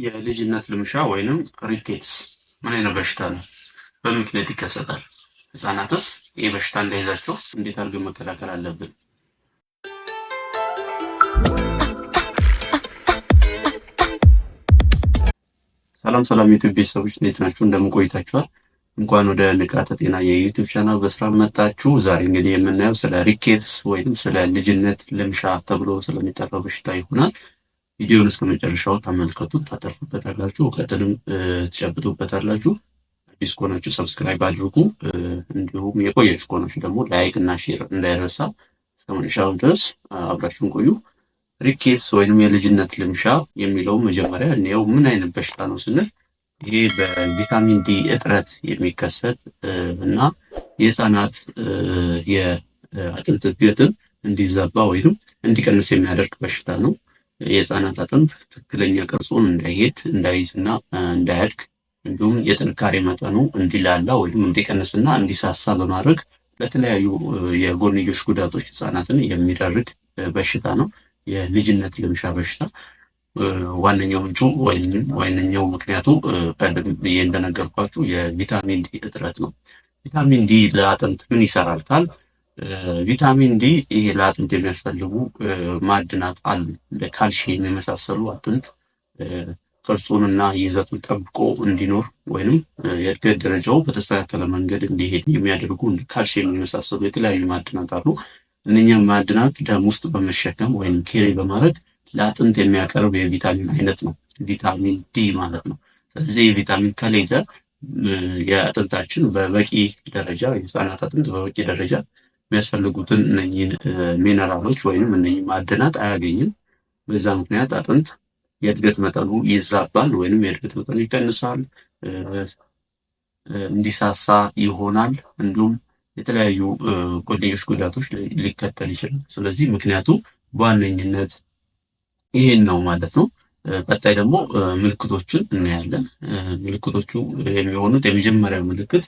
የልጅነት ልምሻ ወይንም ሪኬትስ ምን አይነት በሽታ ነው? በምን ምክንያት ይከሰታል? ህጻናትስ ይህ በሽታ እንዳይዛቸው እንዴት አድርገን መከላከል አለብን? ሰላም ሰላም ዩቲዩብ ቤተሰቦች እንዴት ናችሁ? እንደምን ቆይታችኋል? እንኳን ወደ ንቃተ ጤና የዩቲዩብ ቻናል በስራ መጣችሁ። ዛሬ እንግዲህ የምናየው ስለ ሪኬትስ ወይንም ስለ ልጅነት ልምሻ ተብሎ ስለሚጠራው በሽታ ይሆናል። ቪዲዮውን እስከ መጨረሻው ተመልከቱት፣ ታተርፉበታላችሁ፣ እውቀትንም ትጨብጡበታላችሁ። አዲስ ከሆናችሁ ሰብስክራይብ አድርጉ፣ እንዲሁም የቆያችሁ ከሆናችሁ ደግሞ ላይክ እና ሼር እንዳይረሳ። እስከ መጨረሻው ድረስ አብራችሁን ቆዩ። ሪኬትስ ወይንም የልጅነት ልምሻ የሚለውን መጀመሪያ እንየው። ምን አይነት በሽታ ነው ስንል ይሄ በቪታሚን ዲ እጥረት የሚከሰት እና የህፃናት የአጥንት እድገትን እንዲዛባ ወይም እንዲቀንስ የሚያደርግ በሽታ ነው። የህፃናት አጥንት ትክክለኛ ቅርጹን እንዳይሄድ እንዳይዝና እንዳያድግ እንዲሁም የጥንካሬ መጠኑ እንዲላላ ወይም እንዲቀንስና እንዲሳሳ በማድረግ ለተለያዩ የጎንዮሽ ጉዳቶች ህፃናትን የሚዳርግ በሽታ ነው። የልጅነት ልምሻ በሽታ ዋነኛው ምንጩ ዋነኛው ምክንያቱ ቀደም ብዬ እንደነገርኳችሁ የቪታሚን ዲ እጥረት ነው። ቪታሚን ዲ ለአጥንት ምን ይሰራል ካል ቪታሚን ዲ ይሄ ለአጥንት የሚያስፈልጉ ማዕድናት አሉ። ለካልሲየም የመሳሰሉ አጥንት ቅርጹንና ይዘቱን ጠብቆ እንዲኖር ወይንም የእድገት ደረጃው በተስተካከለ መንገድ እንዲሄድ የሚያደርጉ እንደ ካልሲየም የመሳሰሉ የተለያዩ ማዕድናት አሉ። እነኛም ማዕድናት ደም ውስጥ በመሸከም ወይም ኬሪ በማድረግ ለአጥንት የሚያቀርብ የቪታሚን አይነት ነው፣ ቪታሚን ዲ ማለት ነው። ስለዚህ የቪታሚን ከሌለ የአጥንታችን በበቂ ደረጃ የህፃናት አጥንት በበቂ ደረጃ የሚያስፈልጉትን እነኝን ሚነራሎች ወይም እነኝን ማዕድናት አያገኝም። በዛ ምክንያት አጥንት የእድገት መጠኑ ይዛባል ወይም የእድገት መጠኑ ይቀንሳል፣ እንዲሳሳ ይሆናል፣ እንዲሁም የተለያዩ ጎንዮሽ ጉዳቶች ሊከተል ይችላል። ስለዚህ ምክንያቱ በዋነኝነት ይሄን ነው ማለት ነው። ቀጣይ ደግሞ ምልክቶችን እናያለን። ምልክቶቹ የሚሆኑት የመጀመሪያው ምልክት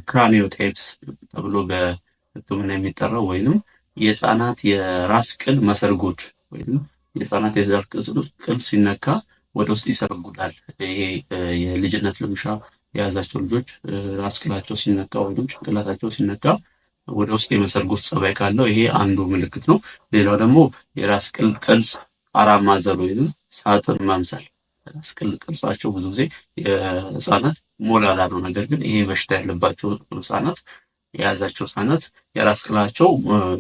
ክራኒዮታይፕስ ተብሎ በሕክምና የሚጠራው ወይንም የህፃናት የራስ ቅል መሰርጎድ ወይም የህፃናት የራስ ቅል ሲነካ ወደ ውስጥ ይሰርጉዳል። ይሄ የልጅነት ልምሻ የያዛቸው ልጆች ራስ ቅላቸው ሲነካ ወይም ጭንቅላታቸው ሲነካ ወደ ውስጥ የመሰርጎድ ጸባይ ካለው ይሄ አንዱ ምልክት ነው። ሌላው ደግሞ የራስ ቅል ቅርጽ አራት ማዕዘን ወይም ሳጥን መምሰል። ራስ ቅል ቅርጻቸው ብዙ ጊዜ የህፃናት ሞላላ ነው። ነገር ግን ይሄ በሽታ ያለባቸው ህፃናት የያዛቸው ህፃናት የራስ ቅላቸው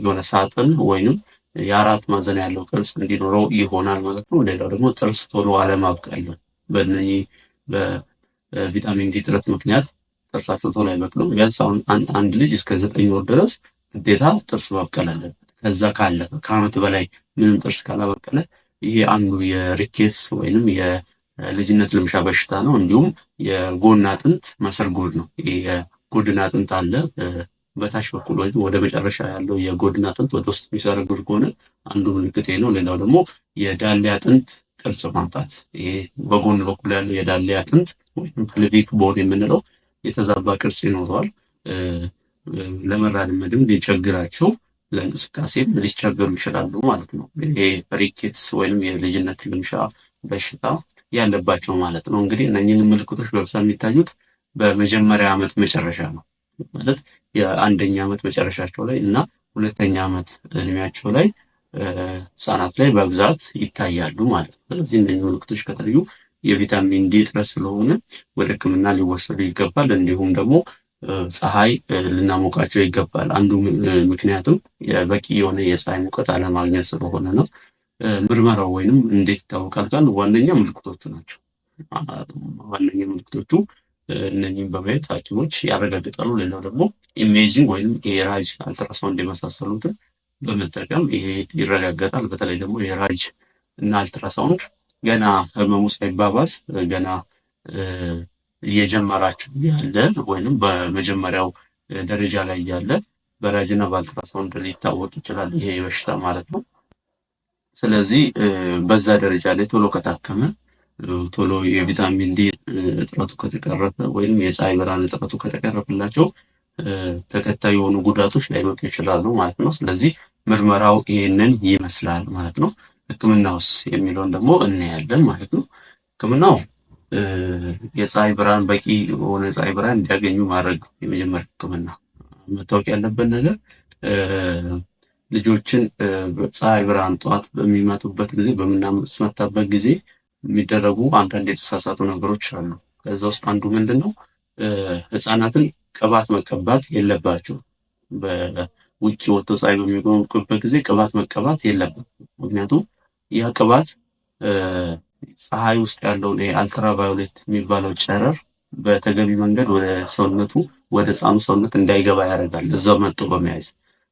የሆነ ሳጥን ወይንም የአራት ማዕዘን ያለው ቅርጽ እንዲኖረው ይሆናል ማለት ነው። ሌላው ደግሞ ጥርስ ቶሎ አለማብቀል ነው። በእነዚህ በቪታሚን ዲ እጥረት ምክንያት ጥርሳቸው ቶሎ አይበቅሉም። ቢያንስ አሁን አንድ ልጅ እስከ 9 ወር ድረስ ግዴታ ጥርስ ማብቀል አለበት። ከዛ ካለፈ ከዓመት በላይ ምንም ጥርስ ካላበቀለ ይሄ አንዱ የሪኬትስ ወይንም የልጅነት ልምሻ በሽታ ነው። እንዲሁም የጎን አጥንት መሰርጎድ ነው። ይሄ የጎድን አጥንት አለ በታች በኩል ወይም ወደ መጨረሻ ያለው የጎድን አጥንት ወደ ውስጥ የሚሰርጉድ ከሆነ አንዱ ምልክት ነው። ሌላው ደግሞ የዳሌ አጥንት ቅርጽ ማጣት። ይሄ በጎን በኩል ያለው የዳሌ አጥንት ወይም ፔልቪክ ቦን የምንለው የተዛባ ቅርጽ ይኖረዋል። ለመራመድም ሊቸግራቸው ለእንቅስቃሴም ሊቸገሩ ይችላሉ ማለት ነው። ይሄ ሪኬትስ ወይም የልጅነት ልምሻ በሽታ ያለባቸው ማለት ነው። እንግዲህ እነኝህን ምልክቶች በብዛት የሚታዩት በመጀመሪያ ዓመት መጨረሻ ነው ማለት የአንደኛ ዓመት መጨረሻቸው ላይ እና ሁለተኛ ዓመት እድሜያቸው ላይ ህፃናት ላይ በብዛት ይታያሉ ማለት ነው። ስለዚህ እነኝህ ምልክቶች ከታዩ የቪታሚን ዲ እጥረት ስለሆነ ወደ ሕክምና ሊወሰዱ ይገባል። እንዲሁም ደግሞ ፀሐይ ልናሞቃቸው ይገባል። አንዱ ምክንያቱም በቂ የሆነ የፀሐይ ሙቀት አለማግኘት ስለሆነ ነው። ምርመራው ወይንም እንዴት ይታወቃል ካል ዋነኛ ምልክቶቹ ናቸው። ዋነኛ ምልክቶቹ እነኚህም በማየት ሐኪሞች ያረጋግጣሉ። ሌላው ደግሞ ኢሜጂንግ ወይም የራጅ አልትራሳውንድ የመሳሰሉትን በመጠቀም ይሄ ይረጋገጣል። በተለይ ደግሞ የራጅ እና አልትራሳውንድ ገና ህመሙ ሳይባባስ ገና እየጀመራችሁ ያለ ወይንም በመጀመሪያው ደረጃ ላይ ያለ በራጅና በአልትራሳውንድ ሊታወቅ ይችላል ይሄ በሽታ ማለት ነው። ስለዚህ በዛ ደረጃ ላይ ቶሎ ከታከመ ቶሎ የቪታሚን ዲ እጥረቱ ከተቀረፈ ወይም የፀሐይ ብርሃን እጥረቱ ከተቀረፈላቸው ተከታይ የሆኑ ጉዳቶች ላይመጡ ይችላሉ ማለት ነው። ስለዚህ ምርመራው ይሄንን ይመስላል ማለት ነው። ሕክምናውስ የሚለውን ደግሞ እናያለን ማለት ነው። ህክምናው የፀሐይ ብርሃን በቂ የሆነ ፀሐይ ብርሃን እንዲያገኙ ማድረግ የመጀመሪያ ህክምና። መታወቅ ያለበት ነገር ልጆችን ፀሐይ ብርሃን ጠዋት በሚመቱበት ጊዜ በምናስመታበት ጊዜ የሚደረጉ አንዳንድ የተሳሳቱ ነገሮች አሉ። ከዛ ውስጥ አንዱ ምንድን ነው? ህፃናትን ቅባት መቀባት የለባቸው። በውጭ ወጥቶ ፀሐይ በሚሞቁበት ጊዜ ቅባት መቀባት የለባቸው። ምክንያቱም ያ ቅባት ፀሐይ ውስጥ ያለውን አልትራቫዮሌት የሚባለው ጨረር በተገቢ መንገድ ወደ ሰውነቱ ወደ ህፃኑ ሰውነት እንዳይገባ ያደርጋል። እዛው መጥቶ በመያዝ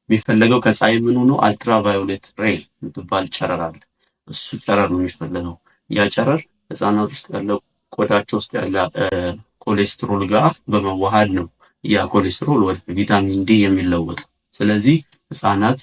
የሚፈለገው ከፀሐይ ምን ሆኖ አልትራቫዮሌት ሬይ የምትባል ጨረር አለ። እሱ ጨረር ነው የሚፈለገው። ያ ጨረር ህፃናት ውስጥ ያለው ቆዳቸው ውስጥ ያለ ኮሌስትሮል ጋር በመዋሃድ ነው ያ ኮሌስትሮል ወደ ቪታሚን ዲ የሚለወጠው። ስለዚህ ህፃናት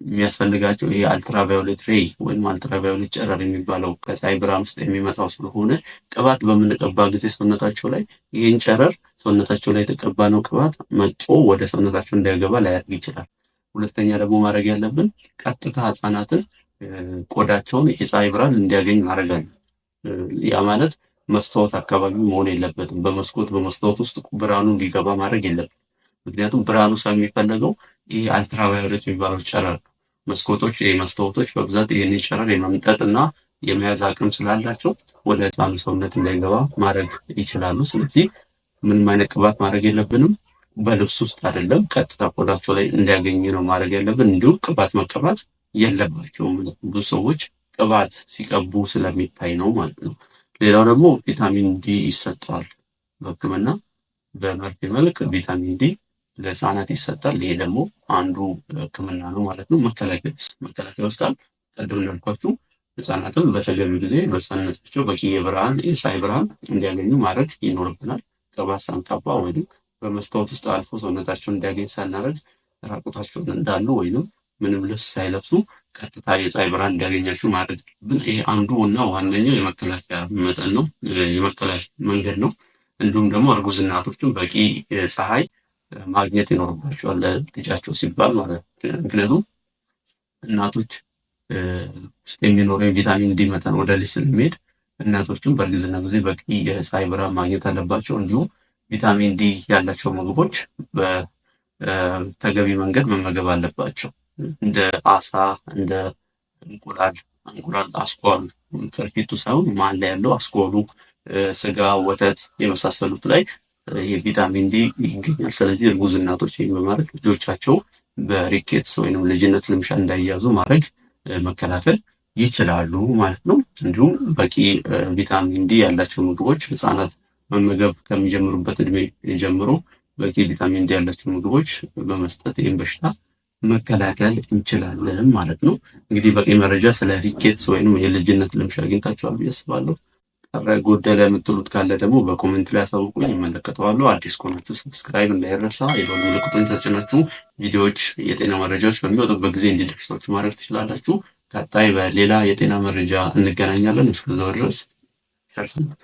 የሚያስፈልጋቸው ይሄ አልትራቫዮሌት ሬይ ወይም አልትራቫዮሌት ጨረር የሚባለው ከፀሐይ ብርሃን ውስጥ የሚመጣው ስለሆነ ቅባት በምንቀባ ጊዜ ሰውነታቸው ላይ ይህን ጨረር ሰውነታቸው ላይ የተቀባነው ቅባት መጦ ወደ ሰውነታቸው እንዳይገባ ላያደርግ ይችላል። ሁለተኛ ደግሞ ማድረግ ያለብን ቀጥታ ህፃናትን ቆዳቸውን የፀሐይ ብርሃን እንዲያገኝ ማድረግ አለ። ያ ማለት መስታወት አካባቢ መሆን የለበትም። በመስታወት ውስጥ ብርሃኑ እንዲገባ ማድረግ የለበትም። ምክንያቱም ብርሃኑ የሚፈለገው ይህ አልትራቫዮሌት የሚባለው ጨረር መስኮቶች፣ መስታወቶች በብዛት ይህንን ጨረር የመምጠጥ እና የመያዝ አቅም ስላላቸው ወደ ህፃኑ ሰውነት እንዳይገባ ማድረግ ይችላሉ። ስለዚህ ምንም አይነት ቅባት ማድረግ የለብንም። በልብስ ውስጥ አይደለም፣ ቀጥታ ቆዳቸው ላይ እንዲያገኝ ነው ማድረግ ያለብን። እንዲሁም ቅባት መቀባት የለባቸውም። ብዙ ሰዎች ቅባት ሲቀቡ ስለሚታይ ነው ማለት ነው። ሌላው ደግሞ ቪታሚን ዲ ይሰጠዋል በህክምና በመርፌ መልክ ቪታሚን ዲ ለህፃናት ይሰጣል። ይሄ ደግሞ አንዱ ህክምና ነው ማለት ነው። መከላከያ ውስጥ ቀደም እንዳልኳችሁ ህፃናትም በተገቢ ጊዜ በህፃንነታቸው በቂ የፀሐይ ብርሃን እንዲያገኙ ማድረግ ይኖርብናል። ቅባት ሳንቀባ ወይም በመስታወት ውስጥ አልፎ ሰውነታቸውን እንዲያገኝ ሳናደርግ ራቁታቸውን እንዳሉ ወይም ምንም ልብስ ሳይለብሱ ቀጥታ የፀሐይ ብርሃን እንዲያገኛችሁ ማድረግ ግን ይሄ አንዱ እና ዋነኛው የመከላከያ መጠን ነው፣ የመከላከያ መንገድ ነው። እንዲሁም ደግሞ እርጉዝ እናቶችን በቂ ፀሐይ ማግኘት ይኖርባቸዋል ለልጃቸው ሲባል ማለት ነው። ምክንያቱም እናቶች ውስጥ የሚኖረው የቪታሚን ዲ መጠን ወደ ልጅ ስለሚሄድ እናቶችም በእርግዝና ጊዜ በቂ የፀሐይ ብርሃን ማግኘት አለባቸው። እንዲሁም ቪታሚን ዲ ያላቸው ምግቦች በተገቢ መንገድ መመገብ አለባቸው። እንደ አሳ፣ እንደ እንቁላል አስኳሉ ከፊቱ ሳይሆን መሀል ላይ ያለው አስኳሉ፣ ስጋ፣ ወተት የመሳሰሉት ላይ ይሄ ቪታሚን ዲ ይገኛል። ስለዚህ እርጉዝ እናቶች ይህን በማድረግ ልጆቻቸው በሪኬትስ ወይም ልጅነት ልምሻ እንዳይያዙ ማድረግ መከላከል ይችላሉ ማለት ነው። እንዲሁም በቂ ቪታሚን ዲ ያላቸው ምግቦች ህፃናት መመገብ ከሚጀምሩበት እድሜ ጀምሮ በቂ ቪታሚን ዲ ያላቸው ምግቦች በመስጠት ይህን በሽታ መከላከል እንችላለን ማለት ነው። እንግዲህ በቂ መረጃ ስለ ሪኬትስ ወይም የልጅነት ልምሻ አግኝታችኋል ብዬ አስባለሁ። ቀረ ጎደለ የምትሉት ካለ ደግሞ በኮሜንት ላይ አሳውቁኝ፣ እመለከተዋለሁ። አዲስ ከሆናችሁ ሰብስክራይብ እንዳይረሳ፣ የደወል ምልክቱን ተጭናችሁ ቪዲዮዎች፣ የጤና መረጃዎች በሚወጡበት ጊዜ እንዲደርሳችሁ ማድረግ ትችላላችሁ። ቀጣይ በሌላ የጤና መረጃ እንገናኛለን። እስከዛው ድረስ ቸር ሰንብቱ።